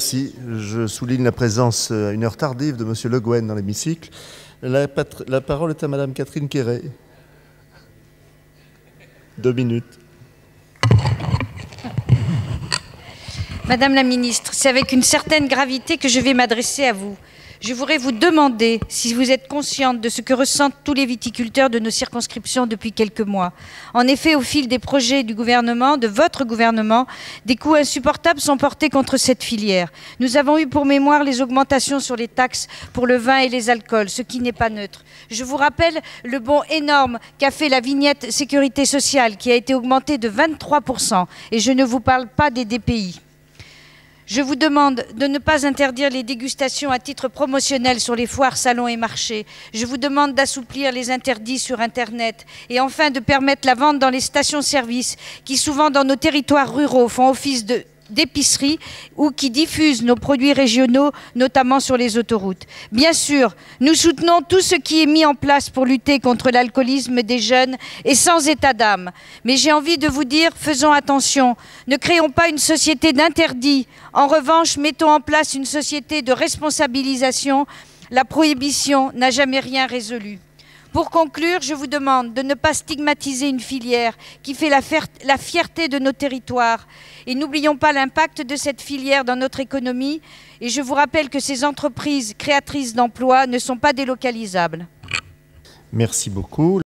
Si, je souligne la présence à une heure tardive de M. Le Guen dans l'hémicycle. La parole est à Mme Catherine Quéré. 2 minutes. Madame la ministre, c'est avec une certaine gravité que je vais m'adresser à vous. Je voudrais vous demander si vous êtes consciente de ce que ressentent tous les viticulteurs de nos circonscriptions depuis quelques mois. En effet, au fil des projets du gouvernement, de votre gouvernement, des coûts insupportables sont portés contre cette filière. Nous avons eu pour mémoire les augmentations sur les taxes pour le vin et les alcools, ce qui n'est pas neutre. Je vous rappelle le bond énorme qu'a fait la vignette sécurité sociale, qui a été augmentée de 23%. Et je ne vous parle pas des DPI. Je vous demande de ne pas interdire les dégustations à titre promotionnel sur les foires, salons et marchés. Je vous demande d'assouplir les interdits sur Internet et enfin de permettre la vente dans les stations-service qui, souvent dans nos territoires ruraux, font office d'épicerie ou qui diffusent nos produits régionaux, notamment sur les autoroutes. Bien sûr, nous soutenons tout ce qui est mis en place pour lutter contre l'alcoolisme des jeunes et sans état d'âme. Mais j'ai envie de vous dire, faisons attention, ne créons pas une société d'interdits. En revanche, mettons en place une société de responsabilisation. La prohibition n'a jamais rien résolu. Pour conclure, je vous demande de ne pas stigmatiser une filière qui fait la fierté de nos territoires. Et n'oublions pas l'impact de cette filière dans notre économie. Et je vous rappelle que ces entreprises créatrices d'emplois ne sont pas délocalisables. Merci beaucoup.